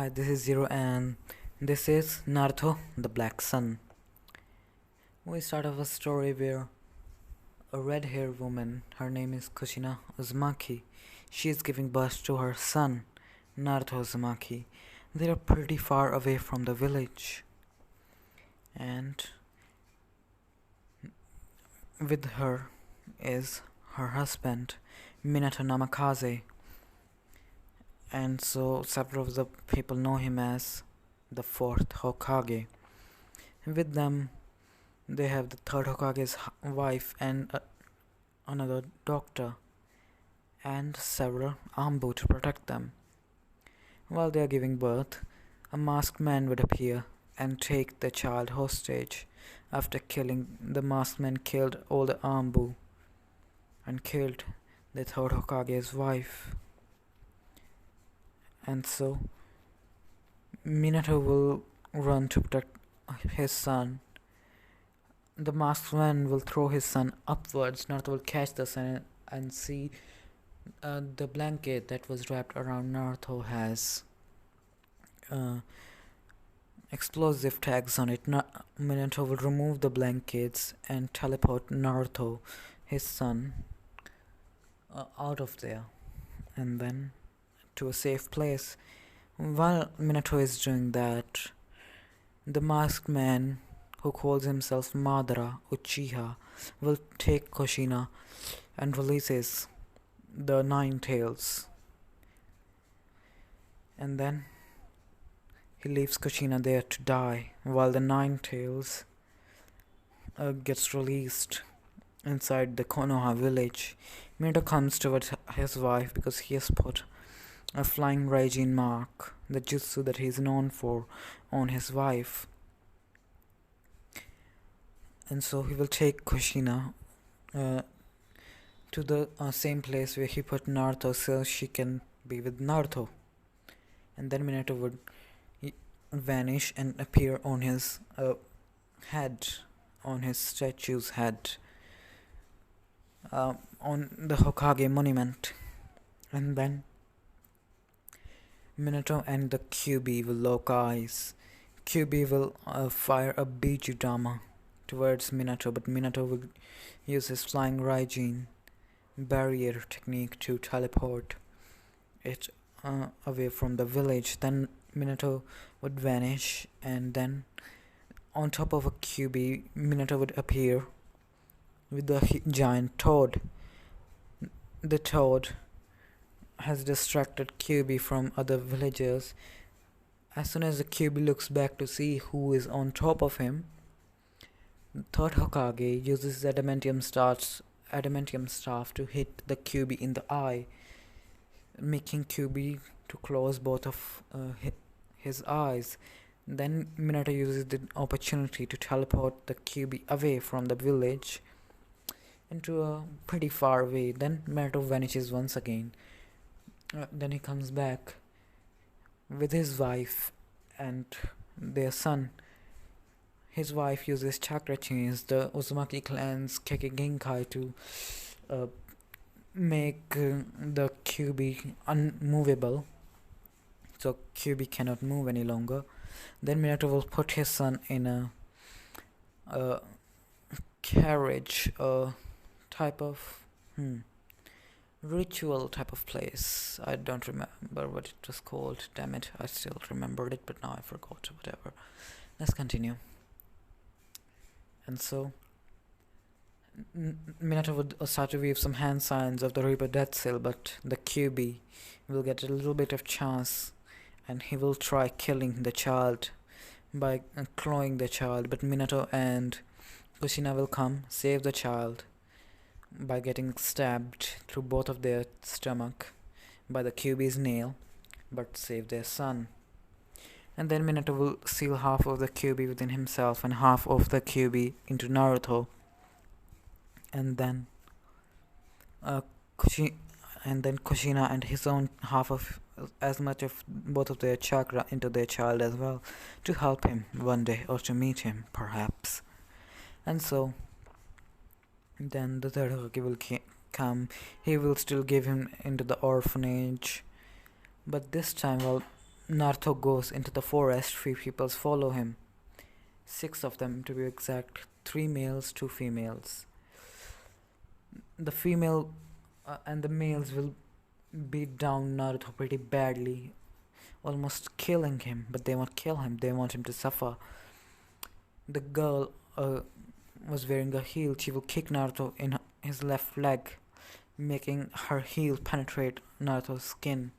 Hi, this is Zero, and this is Naruto the Black Sun. We start off a story where a red haired woman, her name is Kushina Uzumaki, she is giving birth to her son, Naruto Uzumaki. They are pretty far away from the village, and with her is her husband, Minato Namikaze, and so several of the people know him as the fourth Hokage. With them, they have the third Hokage's wife and another doctor, and several Ambu to protect them. While they are giving birth, a masked man would appear and take the child hostage. After killing, the masked man killed all the Ambu and killed the third Hokage's wife. And so, Minato will run to protect his son. The masked man will throw his son upwards. Naruto will catch the son and see the blanket that was wrapped around Naruto has explosive tags on it. Minato will remove the blankets and teleport Naruto, his son, out of there and then to a safe place. While Minato is doing that, the masked man, who calls himself Madara Uchiha, will take Kushina and releases the Nine Tails. And then he leaves Kushina there to die while the Nine Tails gets released inside the Konoha village. Minato comes towards his wife because he has put a flying Raijin mark, the jutsu that he is known for, on his wife. And so he will take Kushina to the same place where he put Naruto so she can be with Naruto. And then Minato would vanish and appear on his head, on his statue's head, on the Hokage monument. And then Minato and the Kyuubi will lock eyes. Kyuubi will fire a Bijudama towards Minato, but Minato will use his flying Raijin barrier technique to teleport it away from the village. Then Minato would vanish, and then on top of a Kyuubi, Minato would appear with the giant toad. The toad has distracted Kyuubi from other villagers. As soon as the Kyuubi looks back to see who is on top of him, the third Hokage uses adamantium staff to hit the Kyuubi in the eye, making Kyuubi to close both of his eyes. Then Minato uses the opportunity to teleport the Kyuubi away from the village into a pretty far away. Then Minato vanishes once again. Then he comes back with his wife and their son. His wife uses chakra chains, the Uzumaki clan's Keke Genkai, to make the Kyuubi unmovable, so Kyuubi cannot move any longer. Then Minato will put his son in a carriage, type of ritual type of place. I don't remember what it was called. Damn it, I still remembered it, but now I forgot. Whatever. Let's continue. And so Minato would start to weave some hand signs of the Reaper Death Seal, but the Kyuubi will get a little bit of chance, and he will try killing the child by clawing the child. But Minato and Kushina will come, save the child by getting stabbed through both of their stomach by the Kyuubi's nail, but save their son. And then Minato will seal half of the Kyuubi within himself and half of the Kyuubi into Naruto. And then Kushina and his own half of as much of both of their chakra into their child as well, to help him one day, or to meet him perhaps. And so then the third Hokage will come. He will still give him into the orphanage, but this time, well, Naruto goes into the forest, 3 people follow him. 6 of them to be exact, 3 males, 2 females. The female and the males will beat down Naruto pretty badly, almost killing him, but they won't kill him, they want him to suffer. The girl was wearing a heel, she will kick Naruto in his left leg, making her heel penetrate Naruto's skin.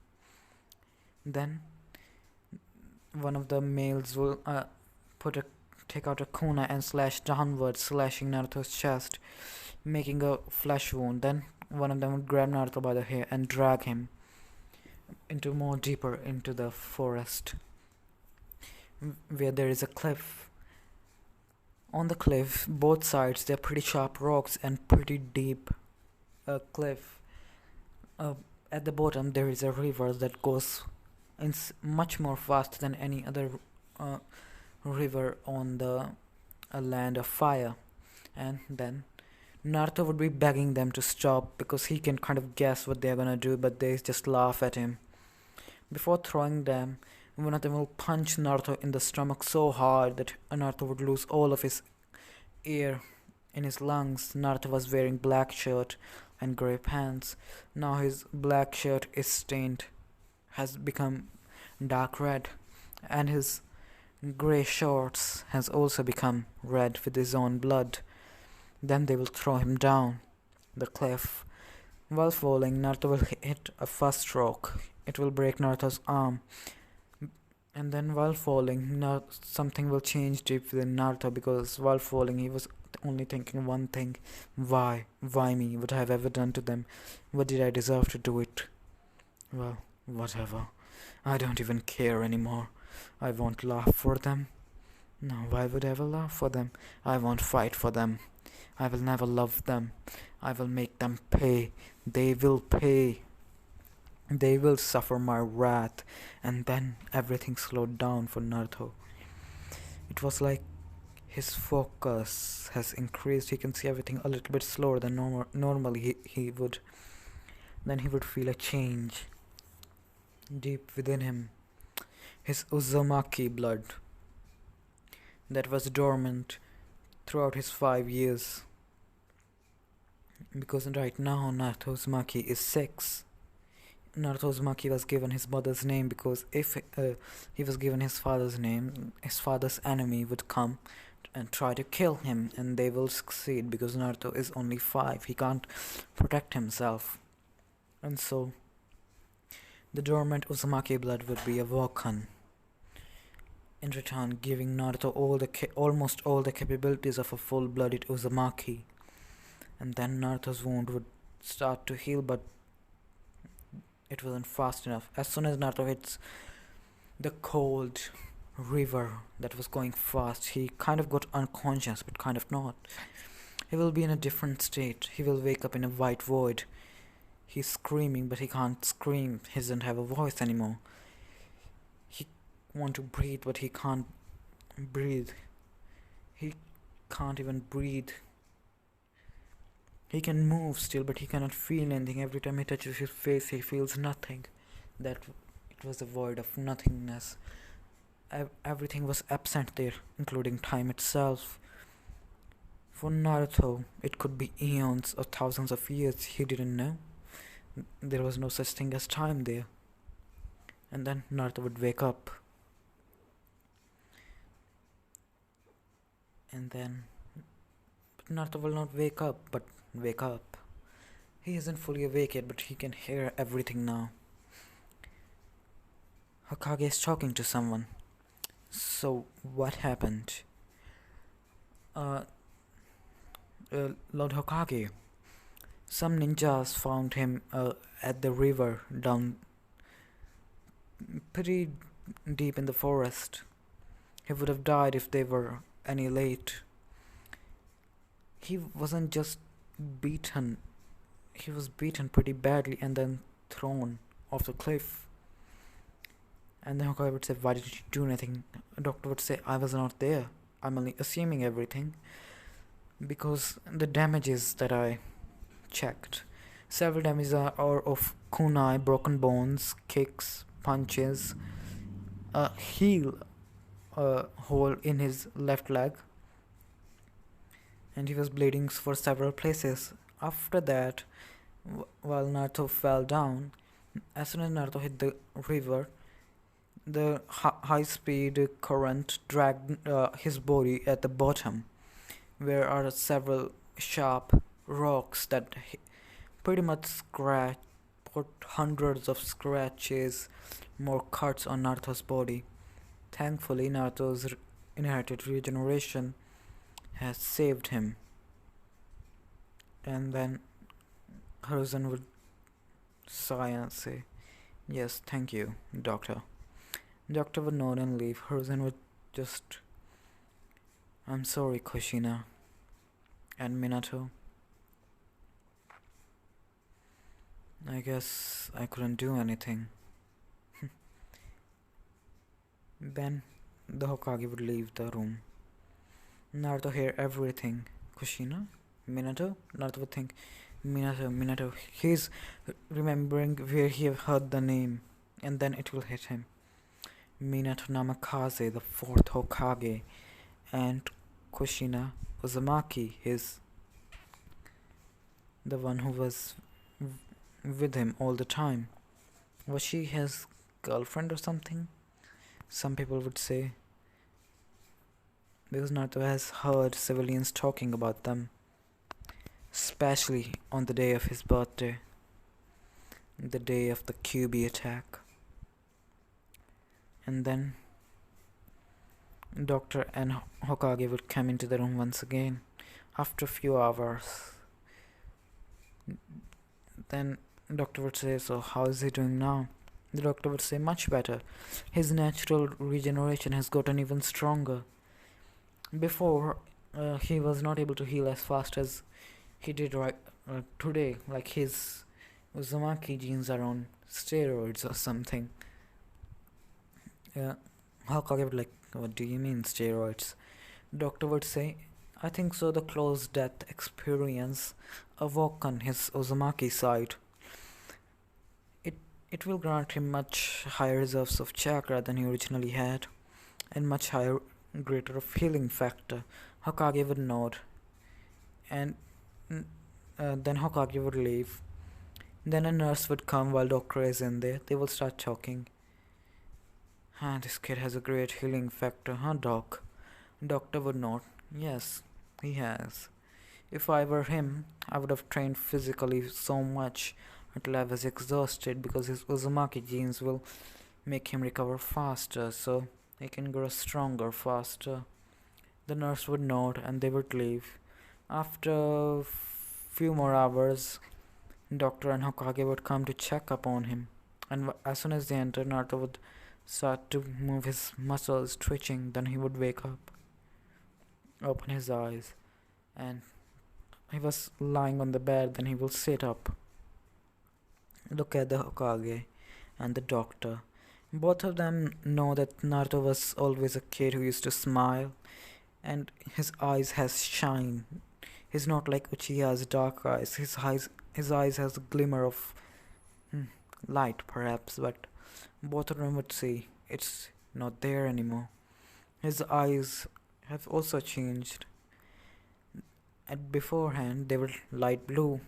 Then one of the males will take out a kunai and slash downwards, slashing Naruto's chest, making a flesh wound. Then one of them would grab Naruto by the hair and drag him into more deeper into the forest, where there is a cliff. On the cliff, both sides, there are pretty sharp rocks and pretty deep cliff. At the bottom, there is a river that goes much more fast than any other river on the land of fire. And then Naruto would be begging them to stop because he can kind of guess what they're gonna do, but they just laugh at him. Before throwing them, one of them will punch Naruto in the stomach so hard that Naruto would lose all of his air in his lungs. Naruto was wearing black shirt and grey pants. Now his black shirt is stained, has become dark red, and his grey shorts has also become red with his own blood. Then they will throw him down the cliff. While falling, Naruto will hit a first rock. It will break Naruto's arm. And then while falling, something will change deep within Naruto, because while falling he was only thinking one thing: why? Why me? What have I ever done to them? What did I deserve to do it? Well, whatever. I don't even care anymore. I won't laugh for them. No, why would I ever laugh for them? I won't fight for them. I will never love them. I will make them pay. They will pay. They will suffer my wrath. And then everything slowed down for Naruto. It was like his focus has increased. He can see everything a little bit slower than normally he would. Then he would feel a change deep within him. His Uzumaki blood that was dormant throughout his 5 years. Because right now Naruto Uzumaki is 6. Naruto Uzumaki was given his mother's name because if he was given his father's name, his father's enemy would come and try to kill him, and they will succeed because Naruto is only 5. He can't protect himself. And so the dormant Uzumaki blood would be awoken, in return giving Naruto almost all the capabilities of a full-blooded Uzumaki. And then Naruto's wound would start to heal, but it wasn't fast enough. As soon as Naruto hits the cold river that was going fast, he kind of got unconscious, but kind of not. He will be in a different state. He will wake up in a white void. He's screaming, but he can't scream. He doesn't have a voice anymore. He wants to breathe, but he can't breathe. He can't even breathe. He can move still, but he cannot feel anything. Every time he touches his face, he feels nothing. That it was a void of nothingness. Everything was absent there, including time itself. For Naruto, it could be eons or thousands of years. He didn't know. There was no such thing as time there. And then Naruto would wake up. And then Naruto will not wake up, but wake up. He isn't fully awake yet, but he can hear everything now. Hokage is talking to someone. So what happened? Lord Hokage, some ninjas found him at the river down pretty deep in the forest. He would have died if they were any late. He wasn't just beaten, he was beaten pretty badly and then thrown off the cliff. And then Hokage would say, why didn't you do anything? The doctor would say, I was not there. I'm only assuming everything. Because the damages that I checked, several damages are of kunai, broken bones, kicks, punches, a heel hole in his left leg, and he was bleeding for several places. After that, while Naruto fell down, as soon as Naruto hit the river, the high speed current dragged his body at the bottom, where are several sharp rocks that pretty much put hundreds of scratches, more cuts on Naruto's body. Thankfully, Naruto's inherited regeneration has saved him. And then Hiruzen would sigh and say, "Yes, thank you, Doctor." Doctor would nod and leave. Hiruzen would just, "I'm sorry, Kushina." And Minato, "I guess I couldn't do anything." Then the Hokage would leave the room. Naruto hear everything. Kushina? Minato? Naruto would think, Minato. He's remembering where he heard the name, and then it will hit him. Minato Namikaze, the fourth Hokage, and Kushina Uzumaki, his the one who was with him all the time. Was she his girlfriend or something? Some people would say, because Naruto has heard civilians talking about them, especially on the day of his birthday, the day of the QB attack. And then Doctor and Hokage would come into the room once again after a few hours. Then Doctor would say, "So how is he doing now?" The doctor would say, "Much better. His natural regeneration has gotten even stronger. Before, he was not able to heal as fast as he did right today. Like his Uzumaki genes are on steroids or something." Yeah, Hokage would like, "What do you mean steroids?" Doctor would say, "I think so. The close death experience awoken his Uzumaki side. It will grant him much higher reserves of chakra than he originally had, and much higher, greater of healing factor." Hokage would nod, and then Hokage would leave. Then a nurse would come while Doctor is in there. They will start talking. This kid has a great healing factor, huh, Doc?" Doctor would nod. "Yes, he has. If I were him, I would have trained physically so much until I was exhausted, because his Uzumaki genes will make him recover faster, so he can grow stronger faster." The nurse would nod and they would leave. After a few more hours, Doctor and Hokage would come to check up on him, and as soon as they entered, Naruto would start to move his muscles, twitching. Then he would wake up, open his eyes, and he was lying on the bed. Then he will sit up, look at the Hokage and the doctor. Both of them know that Naruto was always a kid who used to smile, and his eyes has shine. He's not like Uchiha's dark eyes. His eyes has a glimmer of light, perhaps, but both of them would say it's not there anymore. His eyes have also changed. And beforehand, they were light blue,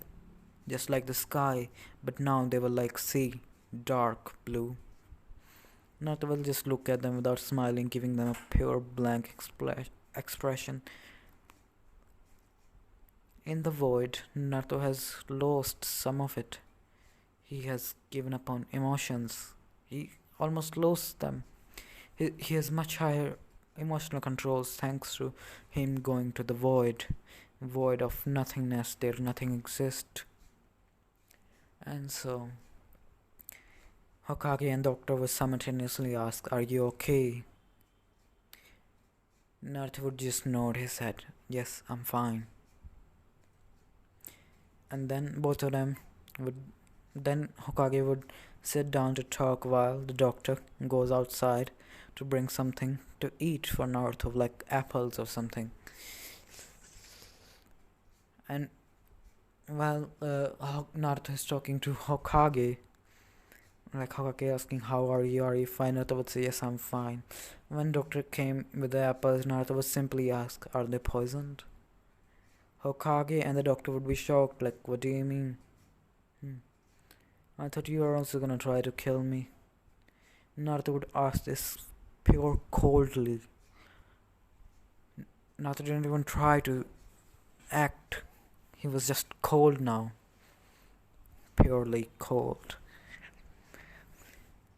just like the sky, but now they were like sea, dark blue. Naruto will just look at them without smiling, giving them a pure blank expression. In the void, Naruto has lost some of it. He has given up on emotions. He almost lost them. He has much higher emotional controls thanks to him going to the void of nothingness. There nothing exists. And so Hokage and Doctor would simultaneously ask, "Are you okay?" Naruto would just nod his head. "Yes, I'm fine." And then both of them would then Hokage would sit down to talk while the doctor goes outside to bring something to eat for Naruto, like apples or something. And while Naruto is talking to Hokage, like Hokage asking, "How are you? Are you fine?" Naruto would say, "Yes, I'm fine." When doctor came with the apples, Naruto would simply ask, "Are they poisoned?" Hokage and the doctor would be shocked, like, "What do you mean?" Hmm. "I thought you were also gonna try to kill me." Naruto would ask this pure coldly. Naruto didn't even try to act. He was just cold now. Purely cold.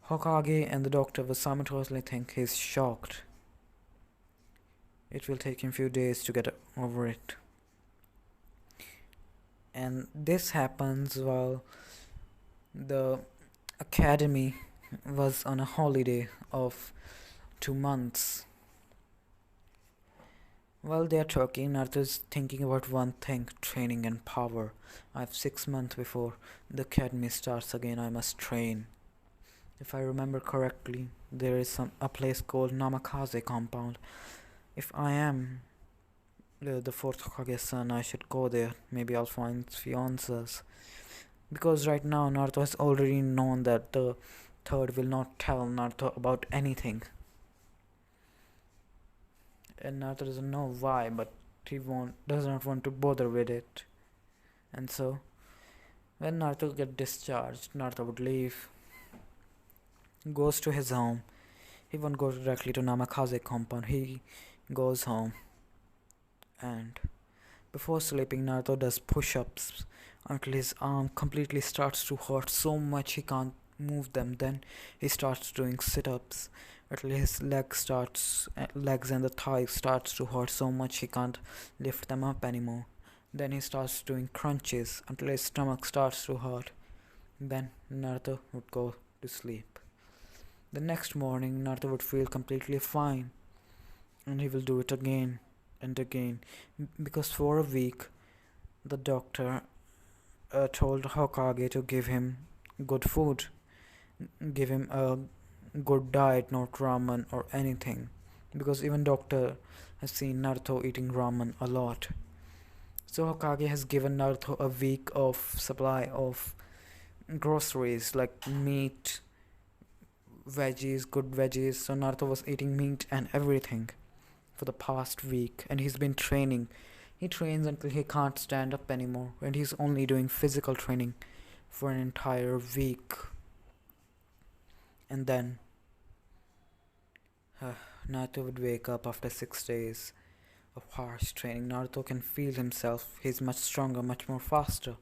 Hokage and the doctor would simultaneously think he's shocked. It will take him a few days to get over it. And this happens while the academy was on a holiday of 2 months. While they are talking, Naruto's thinking about one thing: training and power. I have 6 months before the academy starts again. I must train. If I remember correctly, there is a place called Namikaze compound. If I am the fourth Hokage's son, I should go there. Maybe I'll find fiancés. Because right now Naruto has already known that the third will not tell Naruto about anything. And Naruto doesn't know why, but does not want to bother with it. And so when Naruto gets discharged, Naruto would leave, goes to his home. He won't go directly to Namikaze compound. He goes home, and before sleeping, Naruto does push-ups until his arm completely starts to hurt so much he can't move them. Then he starts doing sit-ups until his legs and the thighs starts to hurt so much he can't lift them up anymore. Then he starts doing crunches until his stomach starts to hurt. Then Naruto would go to sleep. The next morning, Naruto would feel completely fine, and he will do it again and again, because for a week the doctor told Hokage to give him good food, give him a good diet, not ramen or anything, because even doctor has seen Naruto eating ramen a lot. So Hokage has given Naruto a week of supply of groceries like meat, veggies, good veggies. So Naruto was eating meat and everything for the past week, and he's been training. He trains until he can't stand up anymore, and he's only doing physical training for an entire week. And then Naruto would wake up after 6 days of harsh training. Naruto can feel himself. He's much stronger, much more faster,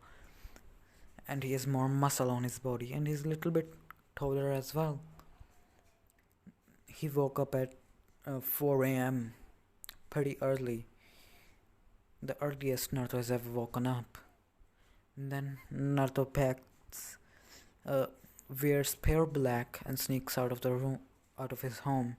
and he has more muscle on his body, and he's a little bit taller as well. He woke up at 4 a.m. pretty early, the earliest Naruto has ever woken up. And then Naruto uh, wears pure black and sneaks out of his home.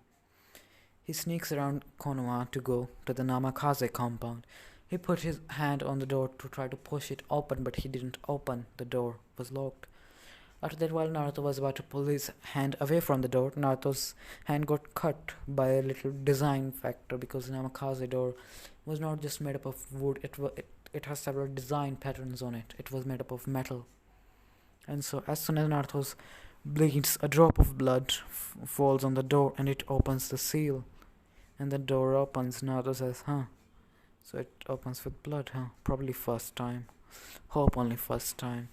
He sneaks around Konoha to go to the Namikaze compound. He put his hand on the door to try to push it open, but he didn't open. The door was locked. After that, while Naruto was about to pull his hand away from the door, Naruto's hand got cut by a little design factor, because the Namikaze door was not just made up of wood, it has several design patterns on it. It was made up of metal. And so as soon as Naruto's bleeds, a drop of blood falls on the door and it opens the seal. And the door opens. Naruto says, huh? So it opens with blood, huh? Probably first time. Hope only first time.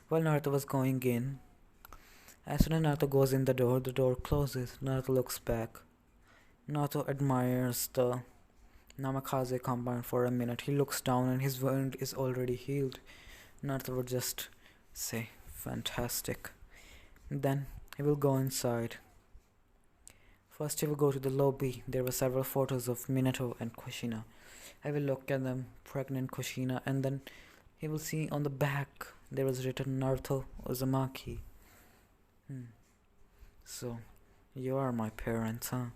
While Naruto was going in, as soon as Naruto goes in the door closes. Naruto looks back. Naruto admires the Namikaze compound for a minute. He looks down and his wound is already healed. Naruto would just say, fantastic. Then he will go inside. First he will go to the lobby. There were several photos of Minato and Kushina. I will look at them, pregnant Kushina, and then he will see on the back there was written Naruto Uzumaki. So, you are my parents, huh?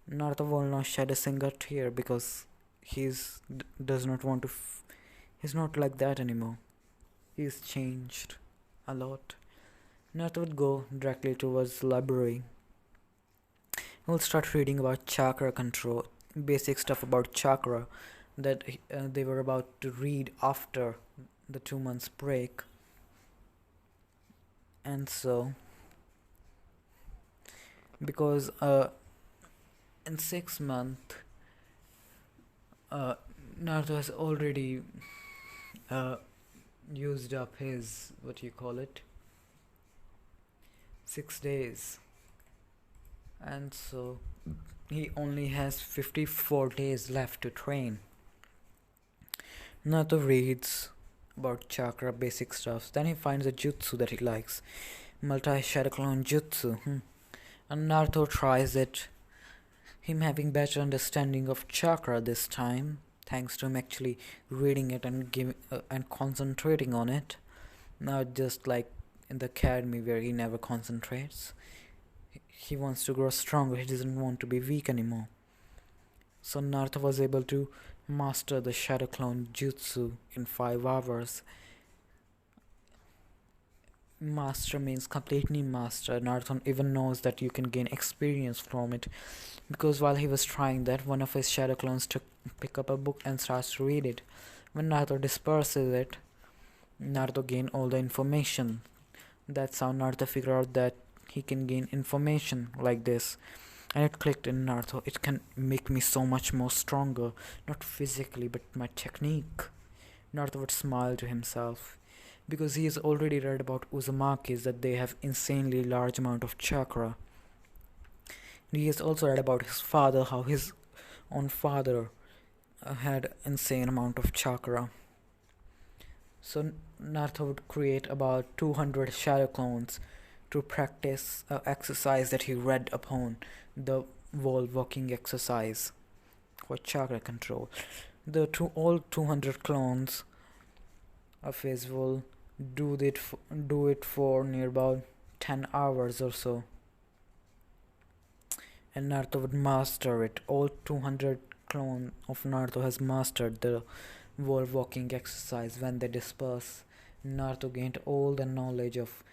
Naruto will not shed a single tear because does not want to. He's not like that anymore. He's changed a lot. Naruto would go directly towards the library. He will start reading about chakra control, basic stuff about chakra that they were about to read after the 2 months break. And so, because in 6 months, uh, Naruto has already uh, used up his, what you call it, 6 days, and so he only has 54 days left to train. Naruto reads about chakra basic stuff. Then he finds a jutsu that he likes, multi shadow clone jutsu. And Naruto tries it. Him having better understanding of chakra this time, thanks to him actually reading it and giving and concentrating on it. Not just like in the academy where he never concentrates. He wants to grow stronger. He doesn't want to be weak anymore. So Naruto was able to master the Shadow Clone Jutsu in 5 hours. Master means completely master. Naruto even knows that you can gain experience from it, because while he was trying that, one of his shadow clones pick up a book and starts to read it. When Naruto disperses it, Naruto gain all the information. That's how Naruto figured out that he can gain information like this. And it clicked in Naruto. It can make me so much more stronger, not physically, but my technique. Naruto would smile to himself, because he has already read about Uzumakis that they have insanely large amount of chakra. He has also read about his father, how his own father had insane amount of chakra. So Naruto would create about 200 shadow clones to practice exercise that he read upon, the wall walking exercise for chakra control. All 200 clones of his will do it for near about 10 hours or so, and Naruto would master it. All 200 clone of Naruto has mastered the wall walking exercise. When they disperse, Naruto gained all the knowledge of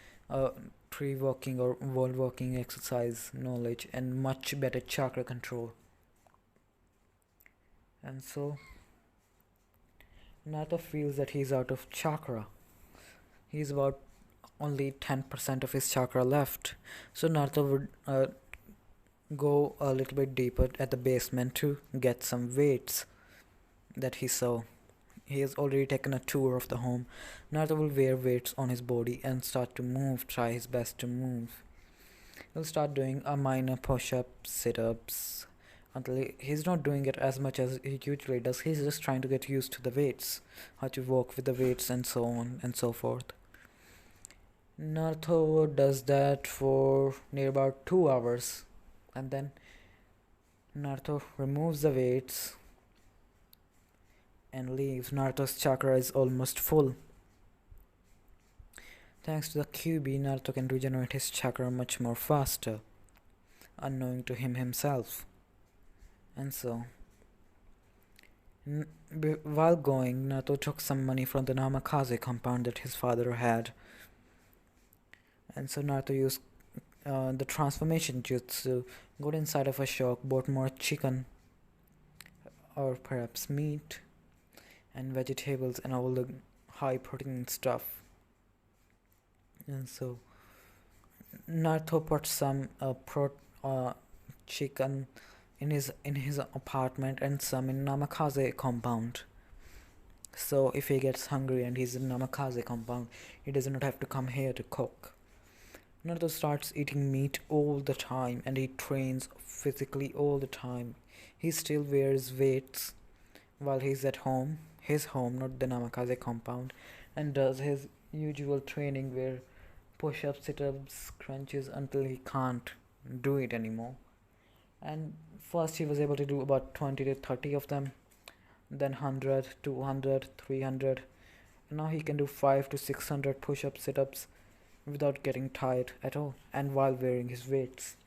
tree walking or wall walking exercise knowledge and much better chakra control. And so Naruto feels that he's out of chakra. He's about only 10% of his chakra left. So Naruto would go a little bit deeper at the basement to get some weights that he saw. He has already taken a tour of the home. Naruto will wear weights on his body and start to move, try his best to move. He'll start doing a minor push-ups, sit-ups, until he's not doing it as much as he usually does. He's just trying to get used to the weights, how to walk with the weights and so on and so forth. Naruto does that for near about 2 hours, and then Naruto removes the weights and leaves. Naruto's chakra is almost full. Thanks to the QB, Naruto can regenerate his chakra much more faster, unknowing to him himself. And so, while going, Naruto took some money from the Namikaze compound that his father had. And so Naruto used the transformation jutsu, got inside of a shop, bought more chicken, or perhaps meat, and vegetables, and all the high protein stuff. And so Naruto put some chicken in his apartment and some in Namikaze compound. So if he gets hungry and he's in Namikaze compound, he does not have to come here to cook. Naruto starts eating meat all the time and he trains physically all the time. He still wears weights while he's at home, his home, not the Namikaze compound, and does his usual training where push-ups, sit-ups, crunches until he can't do it anymore. And first he was able to do about 20 to 30 of them, then 100, 200, 300. And now he can do 5 to 600 push-ups, sit-ups without getting tired at all, and while wearing his weights.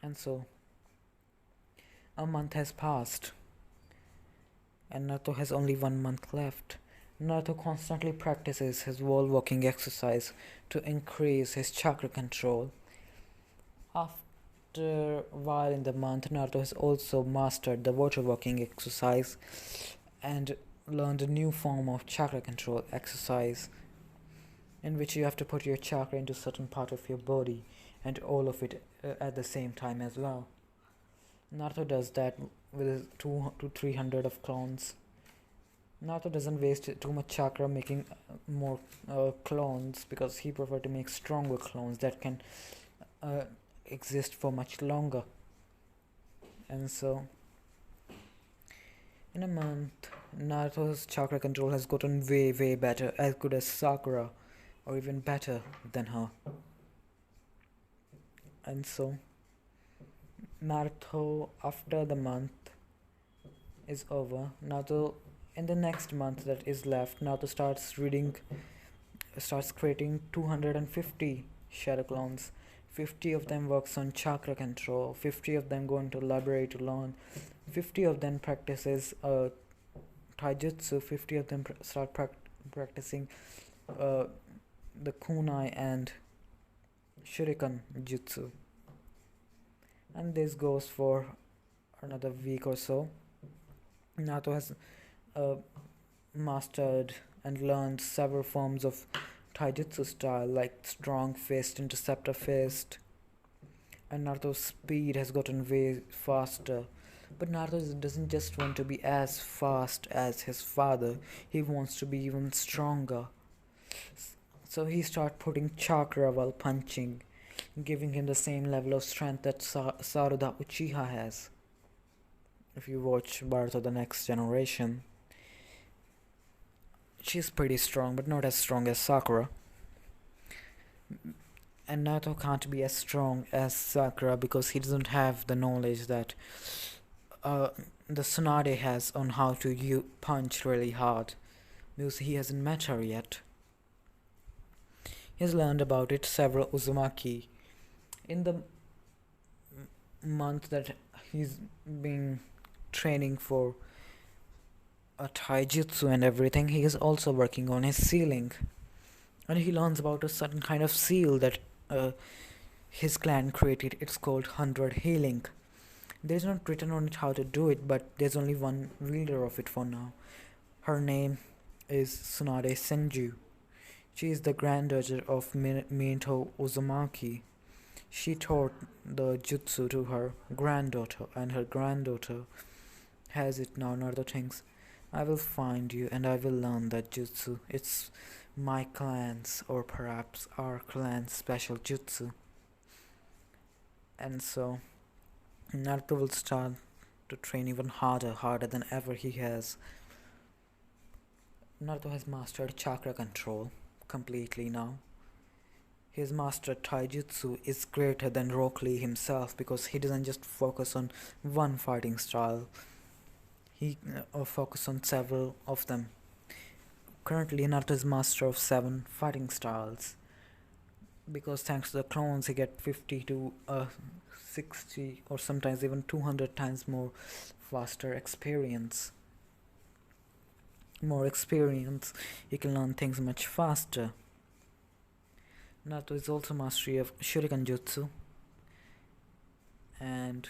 And so a month has passed and Naruto has only 1 month left. Naruto constantly practices his wall walking exercise to increase his chakra control. After a while in the month, Naruto has also mastered the water walking exercise and learned a new form of chakra control exercise. in which you have to put your chakra into certain part of your body and all of it at the same time as well. Naruto does that with his 2 to 300 of clones. Naruto doesn't waste too much chakra making more clones because he prefer to make stronger clones that can uh, exist for much longer. And so, in a month, Naruto's chakra control has gotten way, way better, as good as Sakura, or even better than her. And so, Naruto, after the month is over, Naruto, in the next month that is left, Naruto starts creating 250 shadow clones. 50 of them works on chakra control, 50 of them go into library to learn, 50 of them practices taijutsu, 50 of them start practicing uh, the kunai and shuriken jutsu. And this goes for another week or so. Naruto has uh, mastered and learned several forms of taijutsu style like strong fist, interceptor fist, and Naruto's speed has gotten way faster. But Naruto doesn't just want to be as fast as his father, he wants to be even stronger. So he starts putting chakra while punching, giving him the same level of strength that Saruda Uchiha has. If you watch Naruto The Next Generation, she's pretty strong, but not as strong as Sakura. And Naruto can't be as strong as Sakura because he doesn't have the knowledge that the Tsunade has on how to punch really hard, because he hasn't met her yet. He has learned about it several Uzumaki. In the month that he's been training for a taijutsu and everything, he is also working on his sealing. And he learns about a certain kind of seal that his clan created. It's called 100 Healing. There's not written on it how to do it, but there's only one wielder of it for now. Her name is Tsunade Senju. She is the granddaughter of Minato Uzumaki. She taught the jutsu to her granddaughter, and her granddaughter has it now. Naruto thinks, I will find you and I will learn that jutsu. It's my clan's, or perhaps our clan's, special jutsu. And so Naruto will start to train even harder than ever he has. Naruto has mastered chakra control completely now. His master taijutsu is greater than Rock Lee himself because he doesn't just focus on one fighting style. He focuses on several of them. Currently, Naruto is master of 7 fighting styles. Because thanks to the clones, he gets 50 to 60 or sometimes even 200 times more faster experience. More experience, he can learn things much faster. Naruto is also mastery of Shuriken Jutsu and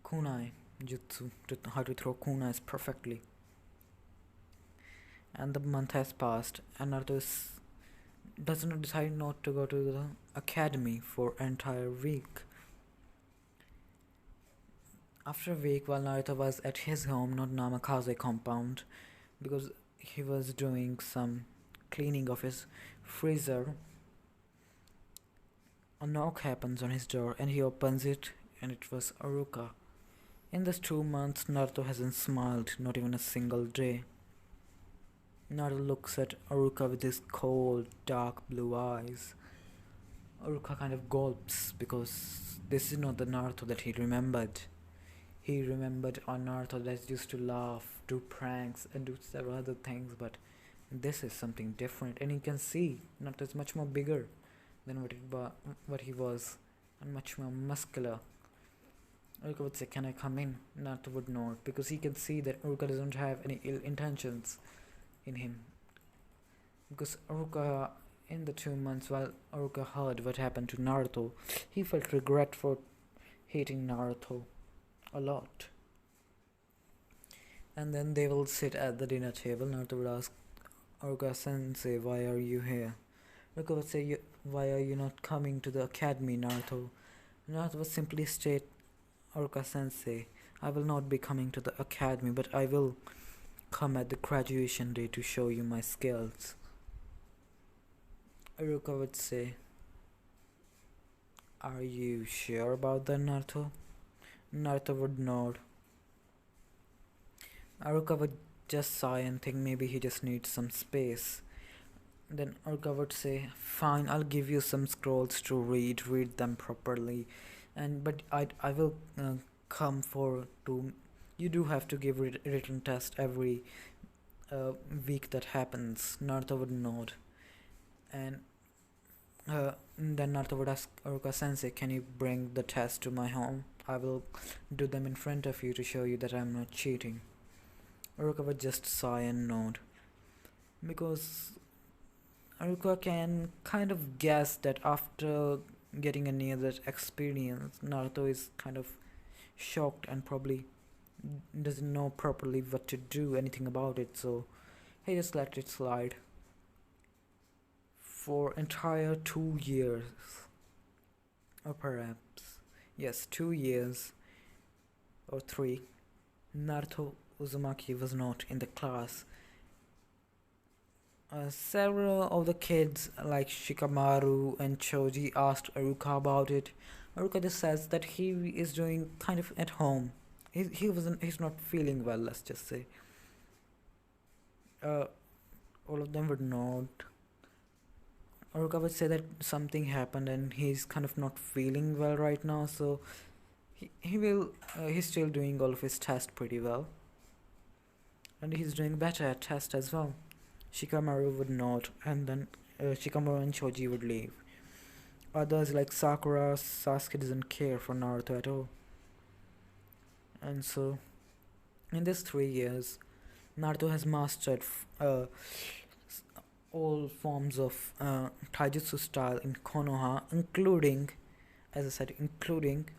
Kunai Jutsu, how to throw kunais perfectly. And the month has passed, and Naruto doesn't decide not to go to the academy for an entire week. After a week, while Naruto was at his home, not Namikaze compound, because he was doing some cleaning of his freezer, a knock happens on his door and he opens it, and it was Aruka. In these 2 months, Naruto hasn't smiled, not even a single day. Naruto looks at Aruka with his cold, dark blue eyes. Aruka kind of gulps because this is not the Naruto that he remembered. He remembered a Naruto that used to laugh, do pranks, and do several other things, but this is something different, and he can see Naruto is much more bigger than what he was, and much more muscular. Aruka would say, "Can I come in?" Naruto would not, because he can see that Aruka doesn't have any ill intentions in him. Because Aruka, in the 2 months while Aruka heard what happened to Naruto, he felt regret for hating Naruto a lot. And then they will sit at the dinner table. Naruto would ask Aruka sensei, why are you here? Aruka would say, why are you not coming to the academy, Naruto? Naruto would simply state, Aruka sensei, I will not be coming to the academy, but I will come at the graduation day to show you my skills. Aruka would say, are you sure about that, Naruto? Naruto would nod. Aruka would just sigh and think maybe he just needs some space. Then Aruka would say, fine, I'll give you some scrolls to read them properly. But I will come for to. You do have to give written test every week that happens. Naruto would nod. And then Naruto would ask Aruka sensei, can you bring the test to my home? I will do them in front of you to show you that I'm not cheating. Aruka would just sigh and nod. Because Aruka can kind of guess that after getting a near that experience, Naruto is kind of shocked and probably doesn't know properly what to do, anything about it, so he just let it slide. For entire 2 years, or perhaps, yes, 2 years or three, Naruto Uzumaki was not in the class. Several of the kids, like Shikamaru and Choji, asked Aruka about it. Aruka just says that he is doing kind of at home. He's not feeling well, let's just say. Uh, all of them would nod. Aruka would say that something happened and he's kind of not feeling well right now, so he's still doing all of his tests pretty well. And he's doing better at test as well. Shikamaru would nod, and then Shikamaru and Choji would leave. Others like Sakura, Sasuke doesn't care for Naruto at all. And so, in these 3 years, Naruto has mastered all forms of taijutsu style in Konoha, including, as I said, including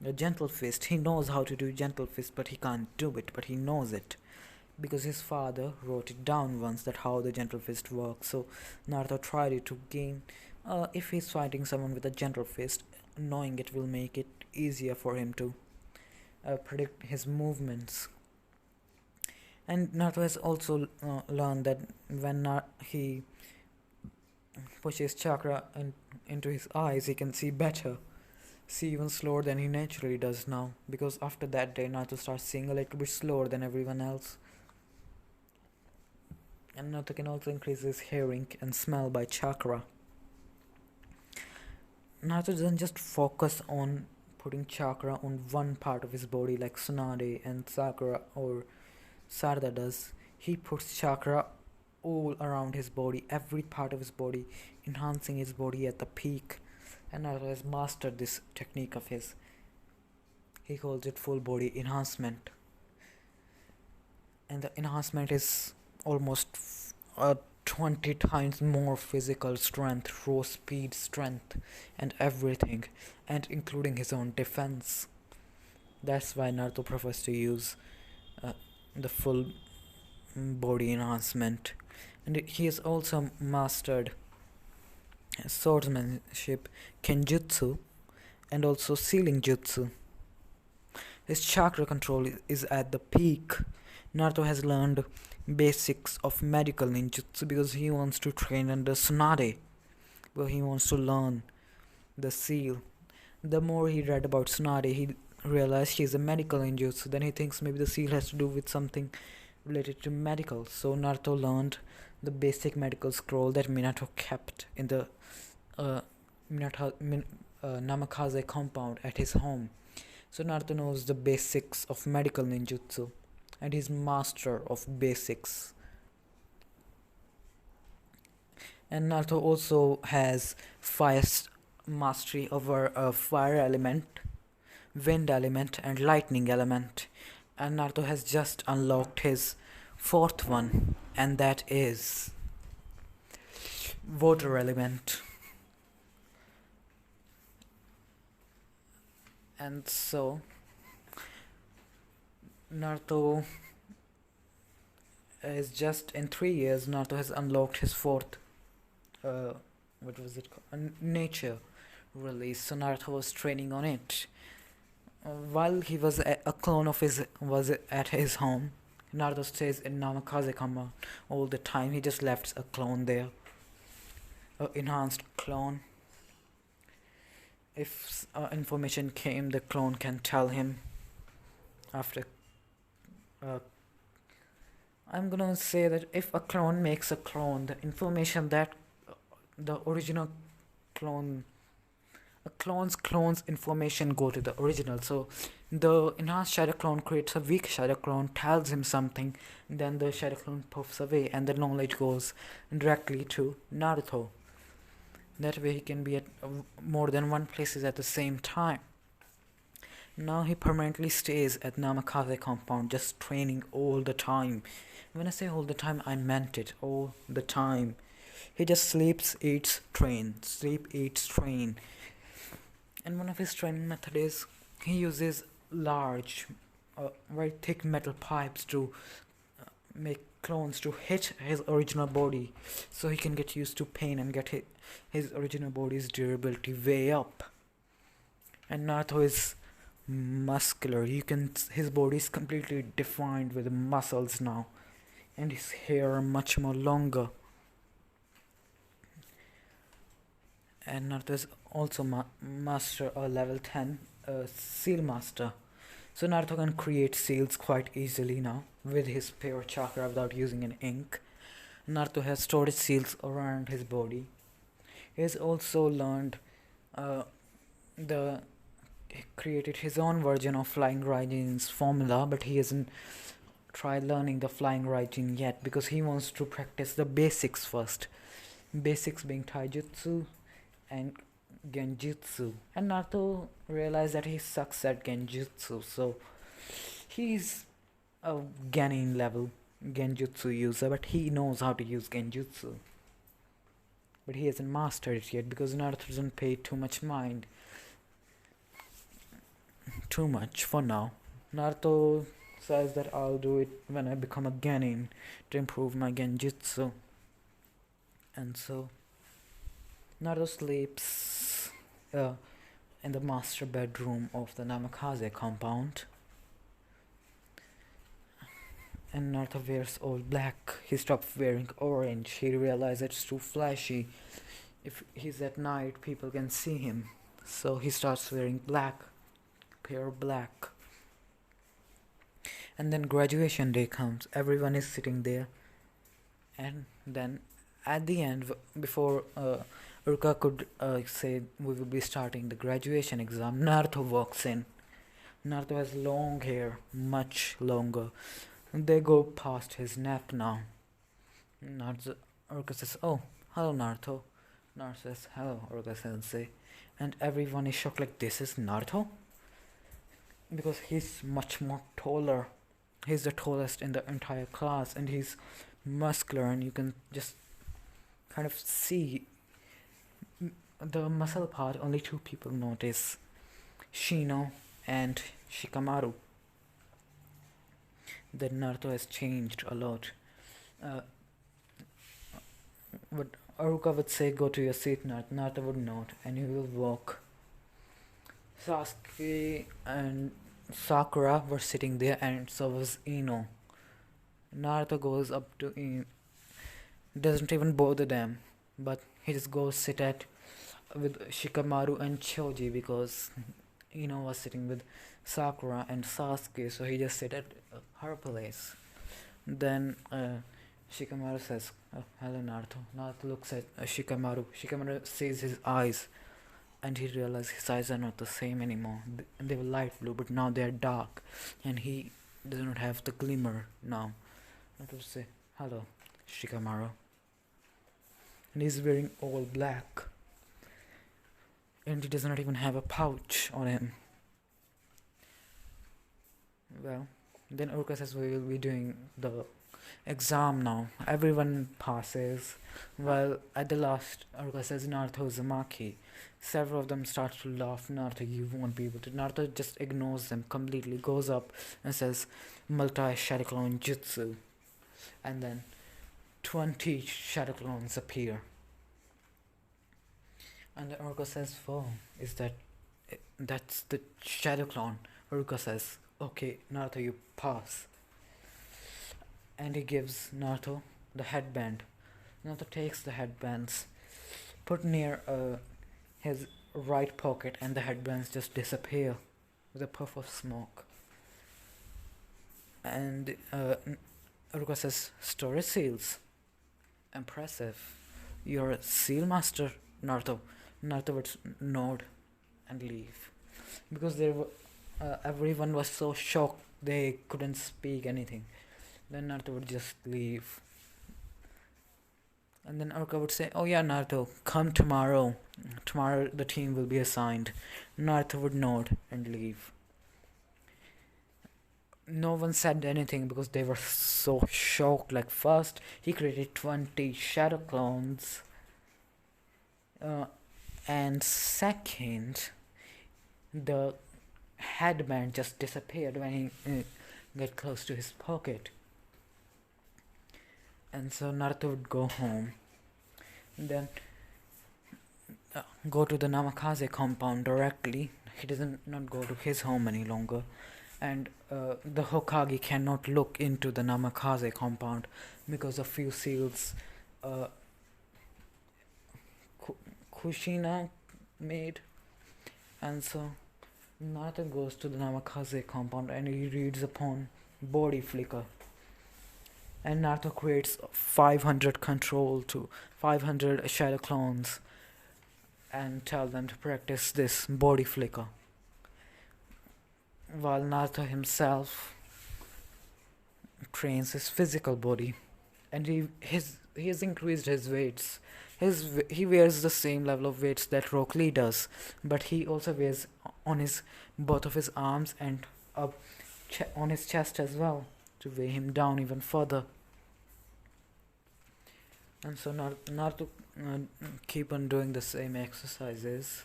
the gentle fist. He knows how to do gentle fist, but he can't do it, but he knows it. Because his father wrote it down once that how the gentle fist works. So Naruto tried it to gain. If he's fighting someone with a gentle fist, knowing it will make it easier for him to predict his movements. And Naruto has also learned that when he pushes chakra into his eyes, he can see better, see even slower than he naturally does now. Because after that day, Naruto starts seeing a little bit slower than everyone else. And Naruto can also increase his hearing and smell by chakra. Naruto doesn't just focus on putting chakra on one part of his body like Tsunade and Sakura or Sarada does. He puts chakra all around his body, every part of his body, enhancing his body at the peak. And Naruto has mastered this technique of his. He calls it full body enhancement. And the enhancement is almost 20 times more physical strength, raw speed, strength, and everything, and including his own defense. That's why Naruto prefers to use the full body enhancement. And he has also mastered swordsmanship, kenjutsu, and also sealing jutsu. His chakra control is at the peak. Naruto has learned basics of medical ninjutsu because he wants to train under Tsunade, where he wants to learn the seal. The more he read about Tsunade, he realized he's a medical ninjutsu. Then he thinks maybe the seal has to do with something related to medical. So Naruto learned the basic medical scroll that Minato kept in the Namikaze compound at his home. So Naruto knows the basics of medical ninjutsu, and he's master of basics. And Naruto also has fire mastery over a fire element, wind element, and lightning element. And Naruto has just unlocked his fourth one, and that is water element. And so Naruto is just in 3 years, Naruto has unlocked his fourth, uh, what was it called? Nature release. So Naruto was training on it. While he was a clone of his was at his home, Naruto stays in Namikaze compound all the time. He just left a clone there, a enhanced clone. If information came, the clone can tell him after. Uh, I'm gonna say that if a clone makes a clone, the information that the original clone, a clone's information go to the original. So the enhanced shadow clone creates a weak shadow clone, tells him something, then the shadow clone puffs away, and the knowledge goes directly to Naruto. That way he can be at more than one places at the same time. Now he permanently stays at Namikaze compound, just training all the time. When I say all the time, I meant it all the time. He just sleeps, eats, train, sleep, eats, train. And one of his training methods is he uses large, very thick metal pipes to make clones to hit his original body, so he can get used to pain and get his original body's durability way up. And Naruto is muscular. His body is completely defined with muscles now, and his hair are much more longer. And Naruto is also master a level 10 seal master. So Naruto can create seals quite easily now with his pure chakra without using an ink. Naruto has storage seals around his body. He has also learned he created his own version of Flying Raijin's formula, but he hasn't tried learning the Flying Raijin yet because he wants to practice the basics first. Basics being Taijutsu and Genjutsu. And Naruto realized that he sucks at Genjutsu, so he's a Genin level Genjutsu user, but he knows how to use Genjutsu. But he hasn't mastered it yet because Naruto doesn't pay too much mind. Too much for now. Naruto says that I'll do it when I become a Genin to improve my Genjutsu. And so Naruto sleeps in the master bedroom of the Namikaze compound. And Naruto wears all black. He stopped wearing orange. He realized it's too flashy. If he's at night, people can see him. So he starts wearing black, pure black. And then graduation day comes. Everyone is sitting there. And then at the end, before Urka could say we will be starting the graduation exam, Naruto walks in. Naruto has long hair, much longer. They go past his neck now. Urka says, "Oh, hello Naruto." Naruto says, "Hello, Urka sensei." And everyone is shocked, like, this is Naruto? Because he's much more taller. He's the tallest in the entire class, and he's muscular, and you can just kind of see the muscle part. Only two people notice, Shino and Shikamaru. That Naruto has changed a lot. What Aruka would say, "Go to your seat, Naruto." Naruto would not, and he will walk. Sasuke and Sakura were sitting there, and so was Ino. Naruto goes up to Ino, doesn't even bother them, but he just goes sit with Shikamaru and Choji because Ino was sitting with Sakura and Sasuke, so he just sit at her place. Then Shikamaru says, "Hello Naruto." Naruto looks at Shikamaru. Shikamaru sees his eyes, and he realizes his eyes are not the same anymore. They were light blue, but now they are dark, and he does not have the glimmer now. Naruto say, "Hello, Shikamaru." And he's wearing all black, and he does not even have a pouch on him. Well, then Urka says we will be doing the exam now. Everyone passes. Well, at the last, Urka says Naruto Uzumaki. Several of them start to laugh. "Naruto, you won't be able to." Naruto just ignores them completely, goes up and says multi-shadow clone jutsu. and then 20 shadow clones appear. And then Uruka says, "Whoa, is that's the shadow clone?" Uruka says, "Okay, Naruto, you pass." And he gives Naruto the headband. Naruto takes the headbands, put near his right pocket, and the headbands just disappear with a puff of smoke. And Uruka says, "Story seals. Impressive. You're a seal master, Naruto." Naruto would nod and leave. Because everyone was so shocked they couldn't speak anything. Then Naruto would just leave. And then Uruka would say, "Oh yeah, Naruto, come tomorrow. Tomorrow the team will be assigned." Naruto would nod and leave. No one said anything because they were so shocked. Like, first, he created 20 shadow clones. And second, the headband just disappeared when he got close to his pocket. And so Naruto would go home. And then go to the Namikaze compound directly. He doesn't not go to his home any longer. And the Hokage cannot look into the Namikaze compound because a few seals Kushina made. And so Naruto goes to the Namikaze compound and he reads upon body flicker. And Naruto creates 500 control to 500 shadow clones and tell them to practice this body flicker. While Naruto himself trains his physical body, and he has increased his weights. He wears the same level of weights that Rock Lee does, but he also wears on his both of his arms and up on his chest as well to weigh him down even further. And so Naruto keep on doing the same exercises,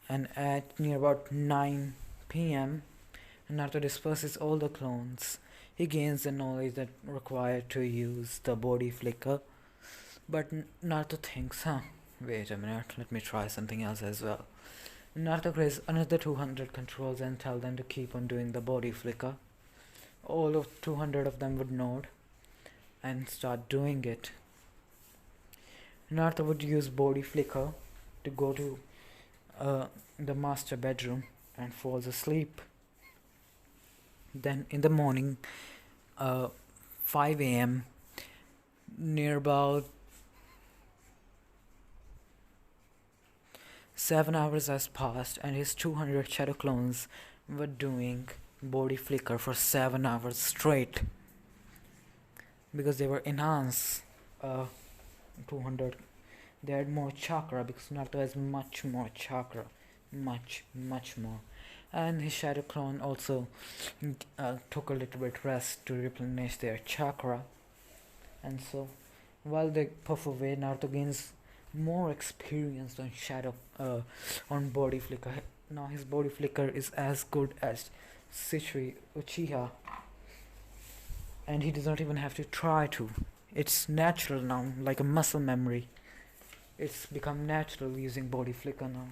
and at near about 9 p.m. Naruto disperses all the clones. He gains the knowledge that required to use the body flicker. But Naruto thinks, wait a minute, let me try something else as well. Naruto creates another 200 controls and tell them to keep on doing the body flicker. All of 200 of them would nod and start doing it. Naruto would use body flicker to go to the master bedroom and falls asleep. Then in the morning, 5 a.m., near about 7 hours has passed, and his 200 shadow clones were doing body flicker for 7 hours straight because they were enhanced. 200, they had more chakra because Naruto has much more chakra, much more. And his shadow clone also took a little bit rest to replenish their chakra. And so while they puff away, Naruto gains more experience on body flicker. Now his body flicker is as good as Shisui Uchiha, and he does not even have to try to. It's natural now, like a muscle memory. It's become natural using body flicker now.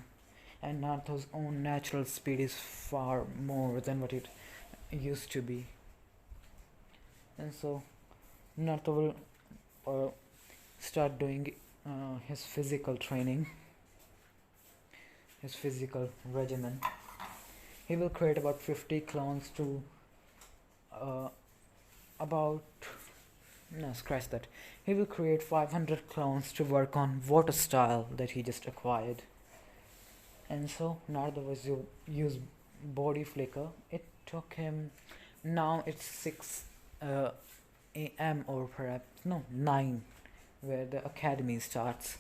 And Naruto's own natural speed is far more than what it used to be. And so Naruto will start doing his physical training, his physical regimen. He will create about 50 clones to scratch that. He will create 500 clones to work on water style that he just acquired. And so Naruto was use body flicker. It took him, now it's 6 a.m. or perhaps 9, where the academy starts.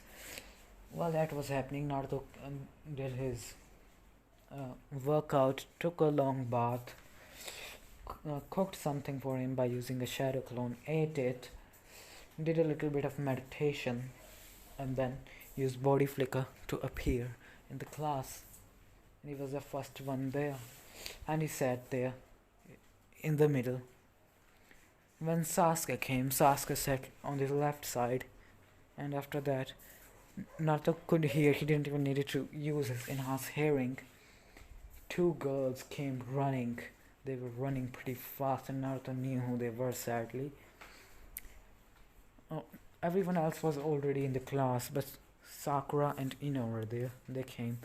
While that was happening, Naruto did his workout, took a long bath, cooked something for him by using a shadow clone, ate it, did a little bit of meditation, and then used body flicker to appear in the class. And he was the first one there, and he sat there in the middle. When Sasuke came, Sasuke sat on the left side, and after that, Naruto could hear. He didn't even need to use his enhanced hearing. Two girls came running. They were running pretty fast, and Naruto knew who they were, sadly. Oh, everyone else was already in the class, but Sakura and Ino were there. They came.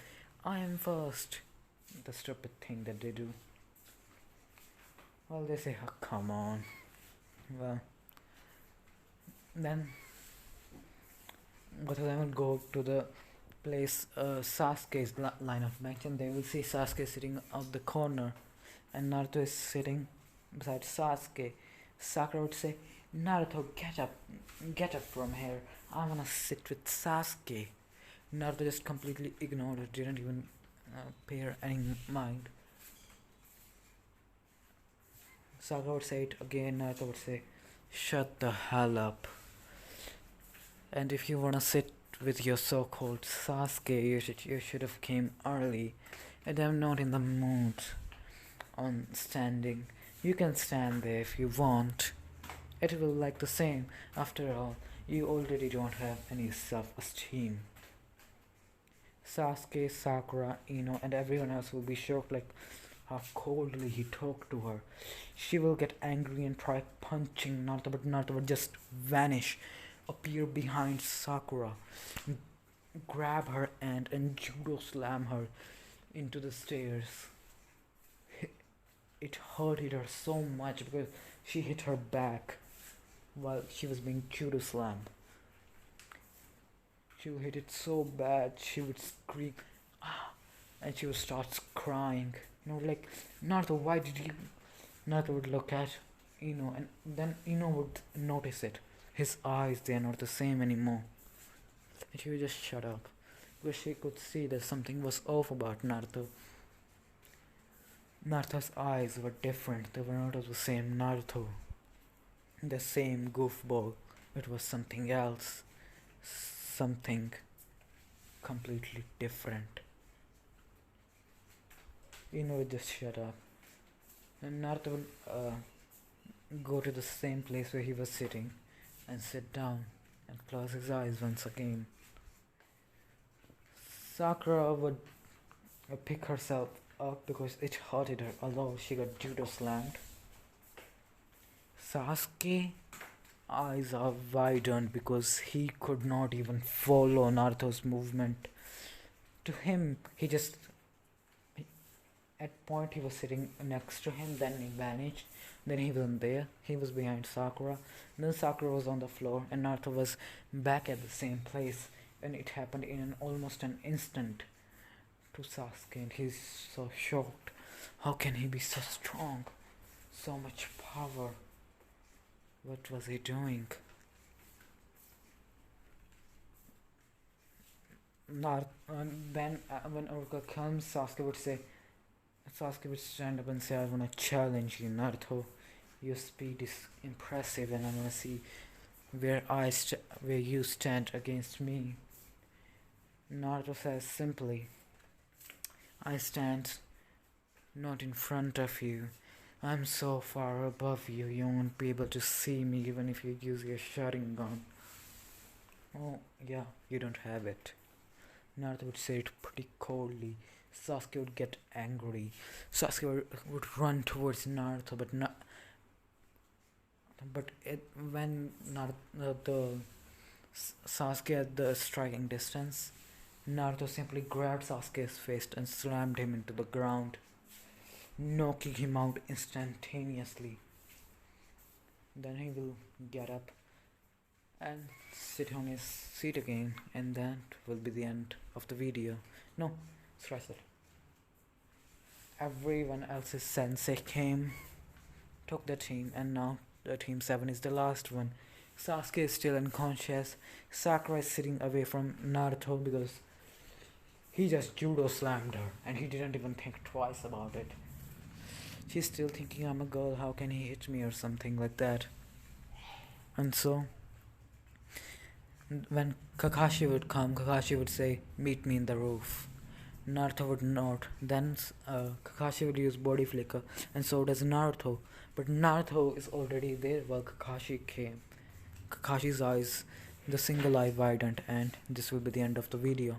I am first. The stupid thing that they do. Well, they say, oh, come on. Well, then both of them will go to the place Sasuke's line of bench, and they will see Sasuke sitting out the corner, and Naruto is sitting beside Sasuke. Sakura would say, Naruto, get up from here. I wanna sit with Sasuke. Naruto just completely ignored it, didn't even pay her any mind. Sakura would say it again, Naruto would say, shut the hell up. And if you wanna sit with your so-called Sasuke, you should have came early. And I'm not in the mood on standing. You can stand there if you want. It will like the same. After all, you already don't have any self-esteem. Sasuke, Sakura, Ino, and everyone else will be shocked like how coldly he talked to her. She will get angry and try punching Naruto, but Naruto would just vanish, appear behind Sakura, grab her hand and judo slam her into the stairs. It hurted her so much because she hit her back while she was being judo slammed. She would hit it so bad she would scream, ah, and she would start crying. Like, Naruto, why did you? Naruto would look at Ino, and then Ino would notice it. His eyes, they are not the same anymore. And she would just shut up because she could see that something was off about Naruto. Naruto's eyes were different. They were not of the same Naruto, the same goofball. It was something else, something completely different. Ino would just shut up, and Naruto would go to the same place where he was sitting and sit down and close his eyes once again. Sakura would pick herself up because it hurted her, although she got judo slammed. Sasuke eyes are widened because he could not even follow Naruto's movement. To him, at point he was sitting next to him, then he vanished, then he wasn't there, he was behind Sakura, then Sakura was on the floor and Naruto was back at the same place, and it happened in almost an instant to Sasuke, and he's so shocked. How can he be so strong? So much power. What was he doing? Then when Uruka comes, Sasuke would stand up and say, I wanna challenge you, Naruto. Your speed is impressive and I wanna see where you stand against me. Naruto says simply, I stand not in front of you. I'm so far above you, you won't be able to see me even if you use your Sharingan. Oh, yeah, you don't have it. Naruto would say it pretty coldly. Sasuke would get angry. Sasuke would run towards Naruto, when Sasuke at the striking distance, Naruto simply grabbed Sasuke's fist and slammed him into the ground, knocking him out instantaneously. Then he will get up and sit on his seat again, and that will be the end of the video. No, scratch that. Everyone else's sensei came, took the team, and now the team 7 is the last one. Sasuke is still unconscious. Sakura is sitting away from Naruto because he just judo slammed her and he didn't even think twice about it. She's still thinking, I'm a girl, how can he hit me or something like that. And so when Kakashi would come, Kakashi would say, meet me in the roof. Naruto would not. Then Kakashi would use body flicker, and so does Naruto. But Naruto is already there while Kakashi came. Kakashi's eyes, the single eye widened, and this will be the end of the video.